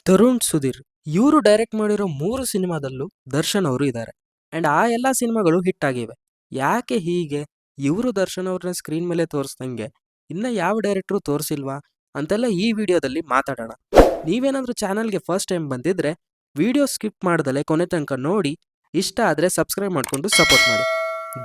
ತರುಣ್ ಸುಧೀರ್ ಇವರು ಡೈರೆಕ್ಟ್ ಮಾಡಿರೋ 3 ಸಿನಿಮಾದಲ್ಲೂ ದರ್ಶನ್ ಅವರು ಇದ್ದಾರೆ. ಅಂಡ್ ಆ ಎಲ್ಲ ಸಿನಿಮಾಗಳು ಹಿಟ್ ಆಗಿವೆ. ಯಾಕೆ ಹೀಗೆ ಇವರು ದರ್ಶನ್ ಅವ್ರನ್ನ ಸ್ಕ್ರೀನ್ ಮೇಲೆ ತೋರಿಸ್ದಂಗೆ ಇನ್ನ ಯಾವ ಡೈರೆಕ್ಟ್ರು ತೋರಿಸಿಲ್ವಾ ಅಂತೆಲ್ಲ ಈ ವಿಡಿಯೋದಲ್ಲಿ ಮಾತಾಡೋಣ. ನೀವೇನಾದ್ರೂ ಚಾನಲ್ಗೆ ಫಸ್ಟ್ ಟೈಮ್ ಬಂದಿದ್ರೆ ವಿಡಿಯೋ ಸ್ಕಿಪ್ ಮಾಡ್ದಲೆ ಕೊನೆ ತನಕ ನೋಡಿ, ಇಷ್ಟ ಆದ್ರೆ ಸಬ್ಸ್ಕ್ರೈಬ್ ಮಾಡ್ಕೊಂಡು ಸಪೋರ್ಟ್ ಮಾಡಿ.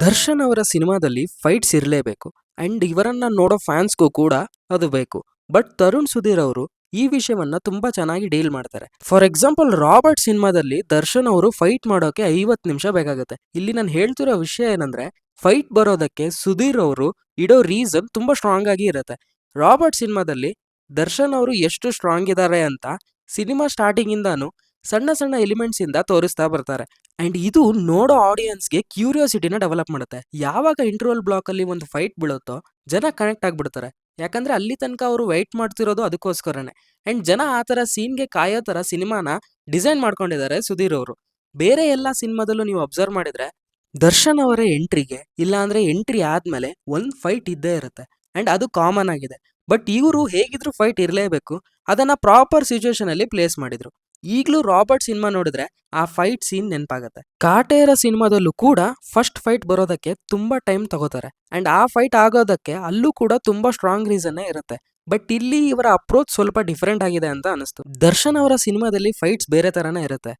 ದರ್ಶನ್ ಅವರ ಸಿನಿಮಾದಲ್ಲಿ ಫೈಟ್ಸ್ ಇರಲೇಬೇಕು ಅಂಡ್ ಇವರನ್ನ ನೋಡೋ ಫ್ಯಾನ್ಸ್ಗೂ ಕೂಡ ಅದು ಬೇಕು. ಬಟ್ ತರುಣ್ ಸುಧೀರ್ ಅವರು ಈ ವಿಷಯವನ್ನ ತುಂಬಾ ಚೆನ್ನಾಗಿ ಡೀಲ್ ಮಾಡ್ತಾರೆ. ಫಾರ್ ಎಕ್ಸಾಂಪಲ್ ರಾಬರ್ಟ್ ಸಿನಿಮಾದಲ್ಲಿ ದರ್ಶನ್ ಅವರು ಫೈಟ್ ಮಾಡೋಕೆ 50 ನಿಮಿಷ ಬೇಕಾಗುತ್ತೆ. ಇಲ್ಲಿ ನಾನು ಹೇಳ್ತಿರೋ ವಿಷಯ ಏನಂದ್ರೆ, ಫೈಟ್ ಬರೋದಕ್ಕೆ ಸುಧೀರ್ ಅವರು ಇಡೋ ರೀಸನ್ ತುಂಬಾ ಸ್ಟ್ರಾಂಗ್ ಆಗಿ ಇರುತ್ತೆ. ರಾಬರ್ಟ್ ಸಿನಿಮಾದಲ್ಲಿ ದರ್ಶನ್ ಅವರು ಎಷ್ಟು ಸ್ಟ್ರಾಂಗ್ ಇದ್ದಾರೆ ಅಂತ ಸಿನಿಮಾ ಸ್ಟಾರ್ಟಿಂಗ್ ಇಂದಾನು ಸಣ್ಣ ಸಣ್ಣ ಎಲಿಮೆಂಟ್ಸ್ ಇಂದ ತೋರಿಸ್ತಾ ಬರ್ತಾರೆ. ಅಂಡ್ ಇದು ನೋಡೋ ಆಡಿಯನ್ಸ್ಗೆ ಕ್ಯೂರಿಯಾಸಿಟಿನ ಡೆವಲಪ್ ಮಾಡುತ್ತೆ. ಯಾವಾಗ ಇಂಟರ್ವಲ್ ಬ್ಲಾಕ್ ಅಲ್ಲಿ ಒಂದು ಫೈಟ್ ಬೀಳುತ್ತೋ ಜನ ಕನೆಕ್ಟ್ ಆಗ್ಬಿಡ್ತಾರೆ. ಯಾಕಂದ್ರೆ ಅಲ್ಲಿ ತನಕ ಅವರು ವೆಯ್ಟ್ ಮಾಡ್ತಿರೋದು ಅದಕ್ಕೋಸ್ಕರನೇ. ಅಂಡ್ ಜನ ಆ ತರ ಸೀನ್ಗೆ ಕಾಯೋ ತರ ಸಿನಿಮಾನ ಡಿಸೈನ್ ಮಾಡ್ಕೊಂಡಿದ್ದಾರೆ ಸುಧೀರ್ ಅವರು. ಬೇರೆ ಎಲ್ಲಾ ಸಿನಿಮಾದಲ್ಲೂ ನೀವು ಅಬ್ಸರ್ವ್ ಮಾಡಿದ್ರೆ ದರ್ಶನ್ ಅವರ ಎಂಟ್ರಿಗೆ ಇಲ್ಲ ಅಂದ್ರೆ ಎಂಟ್ರಿ ಆದ್ಮೇಲೆ ಒಂದ್ ಫೈಟ್ ಇದ್ದೇ ಇರುತ್ತೆ ಅಂಡ್ ಅದು ಕಾಮನ್ ಆಗಿದೆ. ಬಟ್ ಇವರು ಹೇಗಿದ್ರು ಫೈಟ್ ಇರಲೇಬೇಕು, ಅದನ್ನ ಪ್ರಾಪರ್ ಸಿಚುವೇಶನ್ ಅಲ್ಲಿ ಪ್ಲೇಸ್ ಮಾಡಿದ್ರು. ಈಗಲೂ ರಾಬರ್ಟ್ ಸಿನಿಮಾ ನೋಡಿದ್ರೆ ಆ ಫೈಟ್ ಸೀನ್ ನೆನಪಾಗುತ್ತೆ. ಕಾಟೇರ ಸಿನಿಮಾದಲ್ಲೂ ಕೂಡ ಫಸ್ಟ್ ಫೈಟ್ ಬರೋದಕ್ಕೆ ತುಂಬಾ ಟೈಮ್ ತಗೋತಾರೆ ಅಂಡ್ ಆ ಫೈಟ್ ಆಗೋದಕ್ಕೆ ಅಲ್ಲೂ ಕೂಡ ತುಂಬಾ ಸ್ಟ್ರಾಂಗ್ ರೀಸನ್ನೇ ಇರುತ್ತೆ. ಬಟ್ ಇಲ್ಲಿ ಇವರ ಅಪ್ರೋಚ್ ಸ್ವಲ್ಪ ಡಿಫ್ರೆಂಟ್ ಆಗಿದೆ ಅಂತ ಅನಿಸ್ತು. ದರ್ಶನ್ ಅವರ ಸಿನಿಮಾದಲ್ಲಿ ಫೈಟ್ಸ್ ಬೇರೆ ತರನೇ ಇರುತ್ತೆ.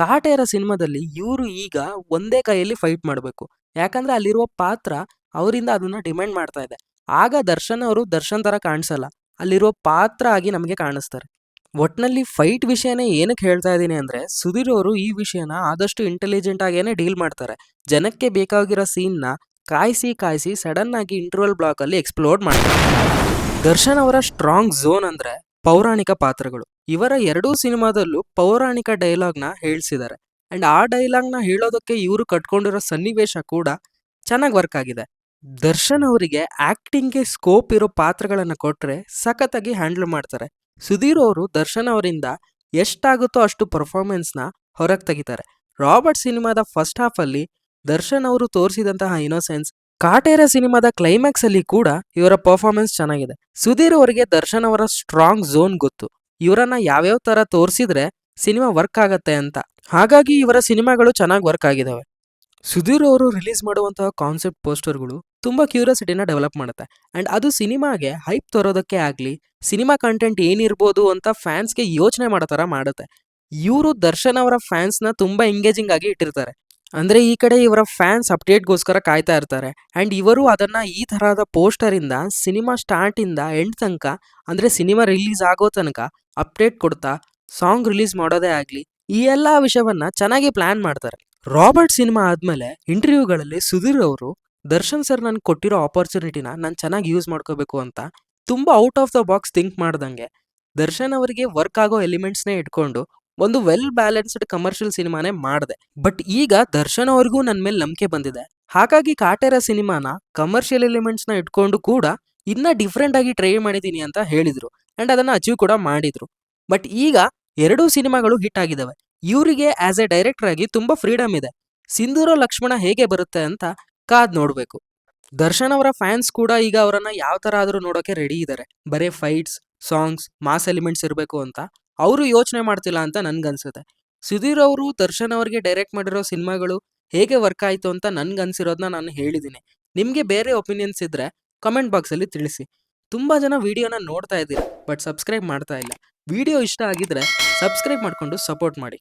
ಕಾಟೇರ ಸಿನಿಮಾದಲ್ಲಿ ಇವರು ಈಗ ಒಂದೇ ಕೈಯಲ್ಲಿ ಫೈಟ್ ಮಾಡಬೇಕು, ಯಾಕಂದ್ರೆ ಅಲ್ಲಿರುವ ಪಾತ್ರ ಅವರಿಂದ ಅದನ್ನ ಡಿಮ್ಯಾಂಡ್ ಮಾಡ್ತಾ ಇದೆ. ಆಗ ದರ್ಶನ್ ಅವರು ದರ್ಶನ್ ತರ ಕಾಣಿಸಲ್ಲ, ಅಲ್ಲಿರುವ ಪಾತ್ರ ಆಗಿ ನಮಗೆ ಕಾಣಿಸ್ತಾರೆ. ಒಟ್ನಲ್ಲಿ ಫೈಟ್ ವಿಷಯನೇ ಏನಕ್ಕೆ ಹೇಳ್ತಾ ಇದ್ದೀನಿ ಅಂದ್ರೆ, ಸುಧೀರ್ ಅವರು ಈ ವಿಷಯನ ಆದಷ್ಟು ಇಂಟೆಲಿಜೆಂಟ್ ಆಗೇನೆ ಡೀಲ್ ಮಾಡ್ತಾರೆ. ಜನಕ್ಕೆ ಬೇಕಾಗಿರೋ ಸೀನ್ನ ಕಾಯಿಸಿ ಸಡನ್ ಆಗಿ ಇಂಟರ್ವಲ್ ಬ್ಲಾಕ್ ಅಲ್ಲಿ ಎಕ್ಸ್ಪ್ಲೋರ್ ಮಾಡ್ತಾರೆ. ದರ್ಶನ್ ಅವರ ಸ್ಟ್ರಾಂಗ್ ಝೋನ್ ಅಂದ್ರೆ ಪೌರಾಣಿಕ ಪಾತ್ರಗಳು. ಇವರ ಎರಡೂ ಸಿನಿಮಾದಲ್ಲೂ ಪೌರಾಣಿಕ ಡೈಲಾಗ್ನ ಹೇಳ್ಸಿದ್ದಾರೆ ಅಂಡ್ ಆ ಡೈಲಾಗ್ನ ಹೇಳೋದಕ್ಕೆ ಇವರು ಕಟ್ಕೊಂಡಿರೋ ಸನ್ನಿವೇಶ ಕೂಡ ಚೆನ್ನಾಗಿ ವರ್ಕ್ ಆಗಿದೆ. ದರ್ಶನ್ ಅವರಿಗೆ ಆಕ್ಟಿಂಗ್ಗೆ ಸ್ಕೋಪ್ ಇರೋ ಪಾತ್ರಗಳನ್ನ ಕೊಟ್ರೆ ಸಖತ್ತಾಗಿ ಹ್ಯಾಂಡಲ್ ಮಾಡ್ತಾರೆ. ಸುಧೀರ್ ಅವರು ದರ್ಶನ್ ಅವರಿಂದ ಎಷ್ಟಾಗುತ್ತೋ ಅಷ್ಟು ಪರ್ಫಾರ್ಮೆನ್ಸ್ನ ಹೊರಗೆ ತೆಗಿತಾರೆ. ರಾಬರ್ಟ್ ಸಿನಿಮಾದ ಫಸ್ಟ್ ಹಾಫ್ ಅಲ್ಲಿ ದರ್ಶನ್ ಅವರು ತೋರಿಸಿದಂತಹ ಇನೋಸೆನ್ಸ್, ಕಾಟೇರ ಸಿನಿಮಾದ ಕ್ಲೈಮ್ಯಾಕ್ಸ್ ಅಲ್ಲಿ ಕೂಡ ಇವರ ಪರ್ಫಾರ್ಮೆನ್ಸ್ ಚೆನ್ನಾಗಿದೆ. ಸುಧೀರ್ ಅವರಿಗೆ ದರ್ಶನ್ ಅವರ ಸ್ಟ್ರಾಂಗ್ ಝೋನ್ ಗೊತ್ತು, ಇವರನ್ನ ಯಾವ್ಯಾವ ತರ ತೋರಿಸಿದ್ರೆ ಸಿನಿಮಾ ವರ್ಕ್ ಆಗತ್ತೆ ಅಂತ. ಹಾಗಾಗಿ ಇವರ ಸಿನಿಮಾಗಳು ಚೆನ್ನಾಗಿ ವರ್ಕ್ ಆಗಿದಾವೆ. ಸುಧೀರ್ ಅವರು ರಿಲೀಸ್ ಮಾಡುವಂತಹ ಕಾನ್ಸೆಪ್ಟ್ ಪೋಸ್ಟರ್ಗಳು ತುಂಬಾ ಕ್ಯೂರಿಯಾಸಿಟಿನ ಡೆವಲಪ್ ಮಾಡುತ್ತೆ ಅಂಡ್ ಅದು ಸಿನಿಮಾಗೆ ಹೈಪ್ ತರೋದಕ್ಕೆ ಆಗ್ಲಿ, ಸಿನಿಮಾ ಕಂಟೆಂಟ್ ಏನಿರ್ಬೋದು ಅಂತ ಫ್ಯಾನ್ಸ್ಗೆ ಯೋಚನೆ ಮಾಡೋ ತರ ಮಾಡುತ್ತೆ. ಇವರು ದರ್ಶನ್ ಅವರ ಫ್ಯಾನ್ಸ್ನ ತುಂಬಾ ಎಂಗೇಜಿಂಗ್ ಆಗಿ ಇಟ್ಟಿರ್ತಾರೆ. ಅಂದ್ರೆ ಈ ಕಡೆ ಇವರ ಫ್ಯಾನ್ಸ್ ಅಪ್ಡೇಟ್ಗೋಸ್ಕರ ಕಾಯ್ತಾ ಇರ್ತಾರೆ ಅಂಡ್ ಇವರು ಅದನ್ನ ಈ ತರಹದ ಪೋಸ್ಟರ್ ಇಂದ ಸಿನಿಮಾ ಸ್ಟಾರ್ಟ್ ಇಂದ ಎಂಡ್ ತನಕ, ಅಂದ್ರೆ ಸಿನಿಮಾ ರಿಲೀಸ್ ಆಗೋ ತನಕ ಅಪ್ಡೇಟ್ ಕೊಡ್ತಾ ಸಾಂಗ್ ರಿಲೀಸ್ ಮಾಡೋದೇ ಆಗ್ಲಿ, ಈ ಎಲ್ಲಾ ವಿಷಯವನ್ನ ಚೆನ್ನಾಗಿ ಪ್ಲಾನ್ ಮಾಡ್ತಾರೆ. ರಾಬರ್ಟ್ ಸಿನಿಮಾ ಆದ್ಮೇಲೆ ಇಂಟರ್ವ್ಯೂಗಳಲ್ಲಿ ಸುಧೀರ್ ಅವರು ದರ್ಶನ್ ಸರ್ ನನ್ಗೆ ಕೊಟ್ಟಿರೋ ಆಪರ್ಚುನಿಟಿನ ನಾನು ಚೆನ್ನಾಗಿ ಯೂಸ್ ಮಾಡ್ಕೋಬೇಕು ಅಂತ ತುಂಬಾ out of the box think ಮಾಡ್ದಂಗೆ ದರ್ಶನ್ ಅವರಿಗೆ ವರ್ಕ್ ಆಗೋ ಎಲಿಮೆಂಟ್ಸ್ನೇ ಇಟ್ಕೊಂಡು ಒಂದು ವೆಲ್ ಬ್ಯಾಲೆನ್ಸ್ಡ್ ಕಮರ್ಷಿಯಲ್ ಸಿನಿಮಾನೇ ಮಾಡಿದೆ. ಬಟ್ ಈಗ ದರ್ಶನ್ ಅವ್ರಿಗೂ ನನ್ನ ಮೇಲೆ ನಂಬಿಕೆ ಬಂದಿದೆ. ಹಾಗಾಗಿ ಕಾಟೇರ ಸಿನಿಮಾನ ಕಮರ್ಷಿಯಲ್ ಎಲಿಮೆಂಟ್ಸ್ನ ಇಟ್ಕೊಂಡು ಕೂಡ ಇನ್ನ ಡಿಫ್ರೆಂಟ್ ಆಗಿ ಟ್ರೈ ಮಾಡಿದೀನಿ ಅಂತ ಹೇಳಿದ್ರು ಅಂಡ್ ಅದನ್ನ ಅಚೀವ್ ಕೂಡ ಮಾಡಿದ್ರು. ಬಟ್ ಈಗ ಎರಡೂ ಸಿನಿಮಾಗಳು ಹಿಟ್ ಆಗಿದಾವೆ. ಇವರಿಗೆ ಆಸ್ ಎ ಡೈರೆಕ್ಟರ್ ಆಗಿ ತುಂಬಾ ಫ್ರೀಡಮ್ ಇದೆ. ಸಿಂಧೂರ ಲಕ್ಷ್ಮಣ ಹೇಗೆ ಬರುತ್ತೆ ಅಂತ ಕಾದ್ ನೋಡ್ಬೇಕು. ದರ್ಶನ್ ಅವರ ಫ್ಯಾನ್ಸ್ ಕೂಡ ಈಗ ಅವರನ್ನ ಯಾವ ತರ ಆದ್ರೂ ನೋಡೋಕೆ ರೆಡಿ ಇದ್ದಾರೆ. ಬರೇ ಫೈಟ್ಸ್, ಸಾಂಗ್ಸ್, ಮಾಸ್ ಎಲಿಮೆಂಟ್ಸ್ ಇರಬೇಕು ಅಂತ ಅವರು ಯೋಚನೆ ಮಾಡ್ತಿಲ್ಲ ಅಂತ ನನ್ಗನ್ಸುತ್ತೆ. ಸುಧೀರ್ ಅವರು ದರ್ಶನ್ ಅವರಿಗೆ ಡೈರೆಕ್ಟ್ ಮಾಡಿರೋ ಸಿನಿಮಾಗಳು ಹೇಗೆ ವರ್ಕ್ ಆಯ್ತು ಅಂತ ನನ್ಗನ್ಸಿರೋದನ್ನ ನಾನು ಹೇಳಿದ್ದೀನಿ. ನಿಮ್ಗೆ ಬೇರೆ ಒಪಿನಿಯನ್ಸ್ ಇದ್ರೆ ಕಮೆಂಟ್ ಬಾಕ್ಸ್ ಅಲ್ಲಿ ತಿಳಿಸಿ. ತುಂಬಾ ಜನ ವಿಡಿಯೋನ ನೋಡ್ತಾ ಇದ್ದೀರಾ ಬಟ್ ಸಬ್ಸ್ಕ್ರೈಬ್ ಮಾಡ್ತಾ ಇಲ್ಲ. ವಿಡಿಯೋ ಇಷ್ಟ ಆಗಿದ್ರೆ ಸಬ್ಸ್ಕ್ರೈಬ್ ಮಾಡ್ಕೊಂಡು ಸಪೋರ್ಟ್ ಮಾಡಿ.